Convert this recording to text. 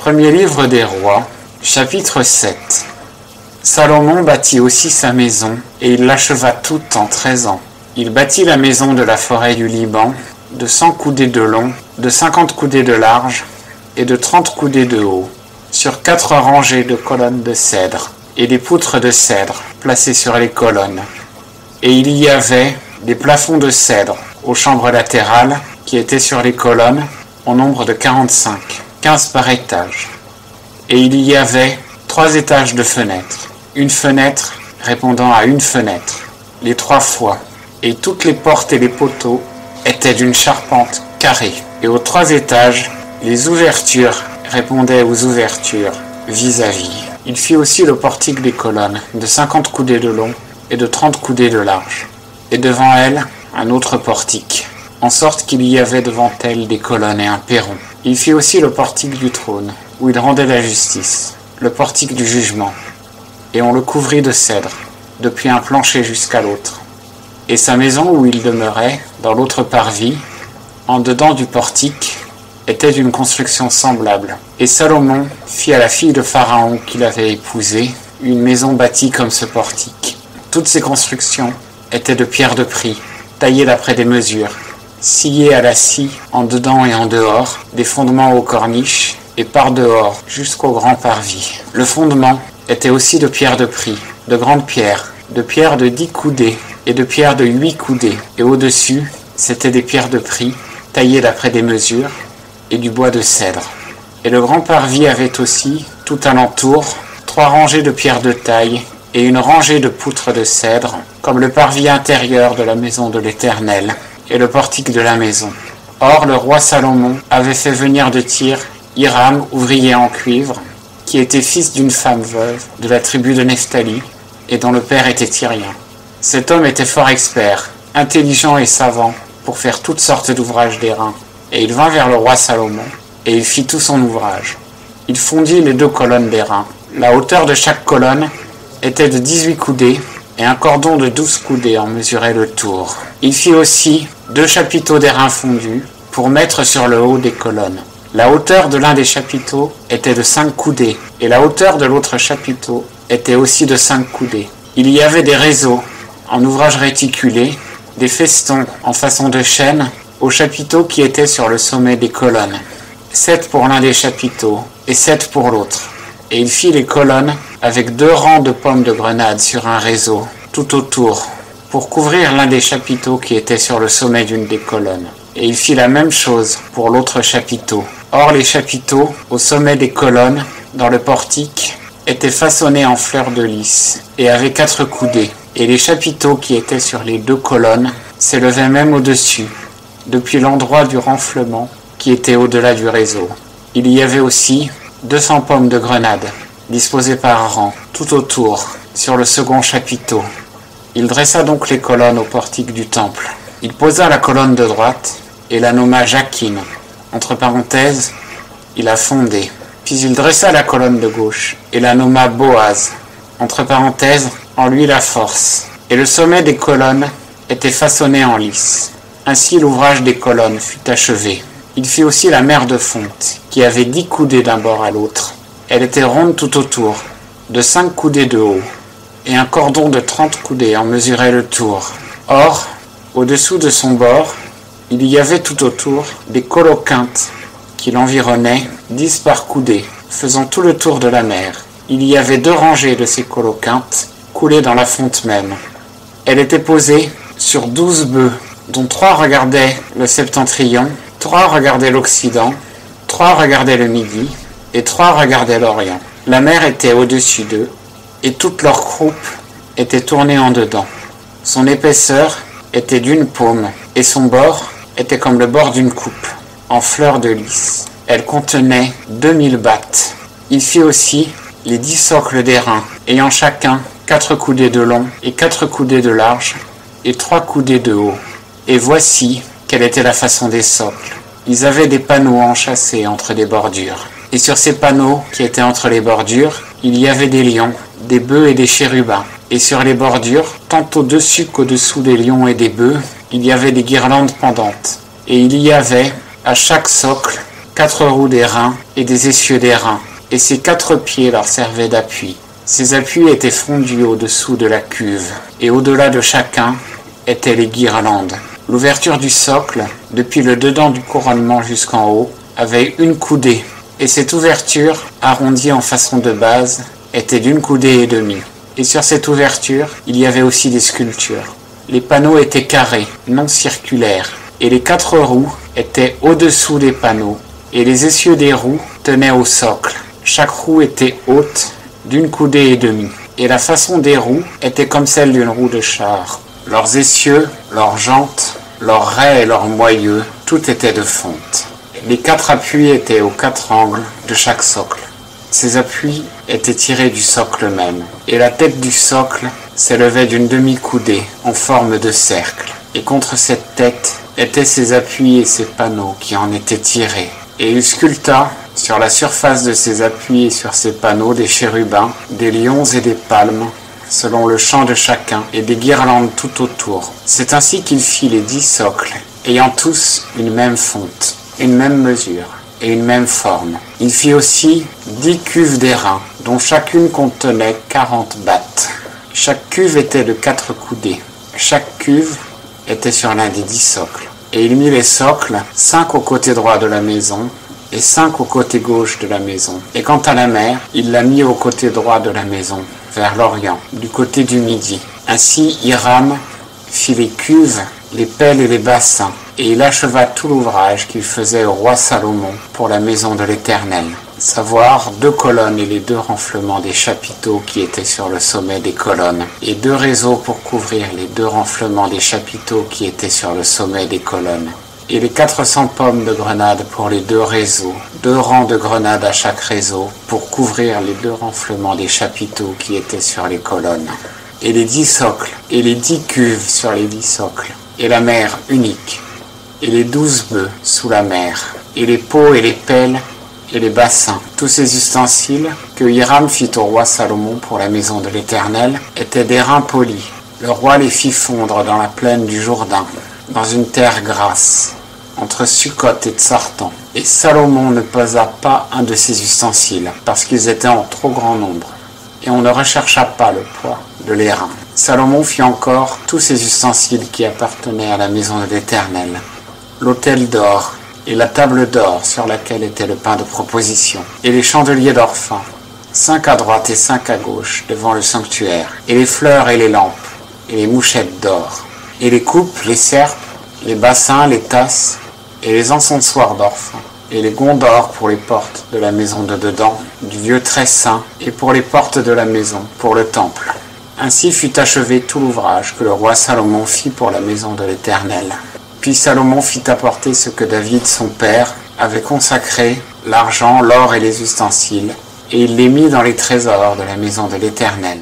Premier livre des rois, chapitre 7. Salomon bâtit aussi sa maison, et il l'acheva toute en 13 ans. Il bâtit la maison de la forêt du Liban, de 100 coudées de long, de 50 coudées de large, et de 30 coudées de haut, sur 4 rangées de colonnes de cèdre, et des poutres de cèdre placées sur les colonnes. Et il y avait des plafonds de cèdre aux chambres latérales qui étaient sur les colonnes, en nombre de 45, 15 par étage. Et il y avait 3 étages de fenêtres, une fenêtre répondant à une fenêtre, les 3 fois, et toutes les portes et les poteaux étaient d'une charpente carrée. Et aux 3 étages, les ouvertures répondaient aux ouvertures vis-à-vis. Il fit aussi le portique des colonnes, de 50 coudées de long et de 30 coudées de large, et devant elles, un autre portique, en sorte qu'il y avait devant elles des colonnes et un perron. Il fit aussi le portique du trône, où il rendait la justice, le portique du jugement, et on le couvrit de cèdre, depuis un plancher jusqu'à l'autre. Et sa maison où il demeurait, dans l'autre parvis, en dedans du portique, était d'une construction semblable. Et Salomon fit à la fille de Pharaon qu'il avait épousée une maison bâtie comme ce portique. Toutes ces constructions étaient de pierre de prix, taillées d'après des mesures, sciées à la scie en dedans et en dehors, des fondements aux corniches, et par dehors jusqu'au grand parvis. Le fondement était aussi de pierre de prix, de grandes pierres, de pierres de 10 coudées et de pierres de 8 coudées, et au-dessus, c'étaient des pierres de prix, taillées d'après des mesures, et du bois de cèdre. Et le grand parvis avait aussi, tout alentour, 3 rangées de pierres de taille, et une rangée de poutres de cèdre, comme le parvis intérieur de la maison de l'Éternel, et le portique de la maison. Or, le roi Salomon avait fait venir de Tyr Hiram, ouvrier en cuivre, qui était fils d'une femme veuve de la tribu de Nephtali, et dont le père était tyrien. Cet homme était fort expert, intelligent et savant, pour faire toutes sortes d'ouvrages d'airain. Et il vint vers le roi Salomon, et il fit tout son ouvrage. Il fondit les 2 colonnes d'airain. La hauteur de chaque colonne était de 18 coudées, et un cordon de 12 coudées en mesurait le tour. Il fit aussi 2 chapiteaux d'airain fondu, pour mettre sur le haut des colonnes. La hauteur de l'un des chapiteaux était de 5 coudées, et la hauteur de l'autre chapiteau était aussi de 5 coudées. Il y avait des réseaux en ouvrage réticulé, des festons en façon de chaîne aux chapiteaux qui étaient sur le sommet des colonnes. 7 pour l'un des chapiteaux et 7 pour l'autre. Et il fit les colonnes avec 2 rangs de pommes de grenade sur un réseau, tout autour, pour couvrir l'un des chapiteaux qui était sur le sommet d'une des colonnes. Et il fit la même chose pour l'autre chapiteau. Or les chapiteaux, au sommet des colonnes, dans le portique, étaient façonnés en fleurs de lys, et avaient 4 coudées. Et les chapiteaux qui étaient sur les 2 colonnes s'élevaient même au-dessus, depuis l'endroit du renflement qui était au-delà du réseau. Il y avait aussi 200 pommes de grenade, disposées par rang, tout autour, sur le second chapiteau. Il dressa donc les colonnes au portique du temple. Il posa la colonne de droite et la nomma Jachin. Entre parenthèses, il a fondé. Puis il dressa la colonne de gauche et la nomma Boaz. Entre parenthèses, en lui la force. Et le sommet des colonnes était façonné en lys. Ainsi l'ouvrage des colonnes fut achevé. Il fit aussi la mer de fonte, qui avait 10 coudées d'un bord à l'autre. Elle était ronde tout autour, de 5 coudées de haut, et un cordon de 30 coudées en mesurait le tour. Or, au-dessous de son bord, il y avait tout autour des coloquintes qui l'environnaient, 10 par coudée, faisant tout le tour de la mer. Il y avait 2 rangées de ces coloquintes, coulées dans la fonte même. Elle était posée sur 12 bœufs, dont 3 regardaient le septentrion, 3 regardaient l'Occident, 3 regardaient le Midi, et 3 regardaient l'Orient. La mer était au-dessus d'eux, et toute leur croupe était tournée en dedans. Son épaisseur était d'1 paume, et son bord était comme le bord d'une coupe, en fleurs de lys. Elle contenait 2000 battes. Il fit aussi les 10 socles d'airain, ayant chacun 4 coudées de long et 4 coudées de large, et 3 coudées de haut. Et voici quelle était la façon des socles. Ils avaient des panneaux enchâssés entre des bordures. Et sur ces panneaux qui étaient entre les bordures, il y avait des lions, des bœufs et des chérubins. Et sur les bordures, tant au-dessus qu'au-dessous des lions et des bœufs, il y avait des guirlandes pendantes. Et il y avait, à chaque socle, 4 roues d'airain et des essieux d'airain, et ces 4 pieds leur servaient d'appui. Ces appuis étaient fondus au-dessous de la cuve, et au-delà de chacun étaient les guirlandes. L'ouverture du socle, depuis le dedans du couronnement jusqu'en haut, avait une coudée, et cette ouverture, arrondie en façon de base, était d'1 coudée et demie. Et sur cette ouverture, il y avait aussi des sculptures. Les panneaux étaient carrés, non circulaires, et les 4 roues étaient au-dessous des panneaux, et les essieux des roues tenaient au socle. Chaque roue était haute d'1 coudée et demie, et la façon des roues était comme celle d'une roue de char. Leurs essieux, leurs jantes, leurs raies et leurs moyeux, tout était de fonte. Les 4 appuis étaient aux 4 angles de chaque socle. Ces appuis étaient tirés du socle même, et la tête du socle s'élevait d'1 demi-coudée en forme de cercle, et contre cette tête étaient ces appuis et ces panneaux qui en étaient tirés. Et il sculpta sur la surface de ces appuis et sur ces panneaux des chérubins, des lions et des palmes, selon le chant de chacun, et des guirlandes tout autour. C'est ainsi qu'il fit les 10 socles, ayant tous une même fonte, une même mesure et une même forme. Il fit aussi 10 cuves d'airain, dont chacune contenait 40 battes. Chaque cuve était de 4 coudées. Chaque cuve était sur l'un des 10 socles. Et il mit les socles, 5 au côté droit de la maison, et 5 au côté gauche de la maison. Et quant à la mer, il l'a mis au côté droit de la maison, vers l'Orient, du côté du Midi. Ainsi Hiram fit les cuves, les pelles et les bassins, et il acheva tout l'ouvrage qu'il faisait au roi Salomon pour la maison de l'Éternel, savoir 2 colonnes et les 2 renflements des chapiteaux qui étaient sur le sommet des colonnes, et 2 réseaux pour couvrir les 2 renflements des chapiteaux qui étaient sur le sommet des colonnes, et les 400 pommes de grenade pour les 2 réseaux, 2 rangs de grenades à chaque réseau pour couvrir les 2 renflements des chapiteaux qui étaient sur les colonnes, et les 10 socles, et les 10 cuves sur les 10 socles, et la mer unique, et les 12 bœufs sous la mer, et les pots et les pelles et les bassins. Tous ces ustensiles que Hiram fit au roi Salomon pour la maison de l'Éternel étaient d'airain poli. Le roi les fit fondre dans la plaine du Jourdain, dans une terre grasse, entre Sukkot et Tsartan. Et Salomon ne posa pas un de ces ustensiles, parce qu'ils étaient en trop grand nombre, et on ne rechercha pas le poids de l'airain. Salomon fit encore tous ces ustensiles qui appartenaient à la maison de l'Éternel, l'autel d'or et la table d'or sur laquelle était le pain de proposition, et les chandeliers d'or fin, 5 à droite et 5 à gauche devant le sanctuaire, et les fleurs et les lampes, et les mouchettes d'or, et les coupes, les serpes, les bassins, les tasses, et les encensoirs d'or fin, et les gonds d'or pour les portes de la maison de dedans, du lieu très saint, et pour les portes de la maison, pour le temple. Ainsi fut achevé tout l'ouvrage que le roi Salomon fit pour la maison de l'Éternel. Puis Salomon fit apporter ce que David son père avait consacré, l'argent, l'or et les ustensiles, et il les mit dans les trésors de la maison de l'Éternel.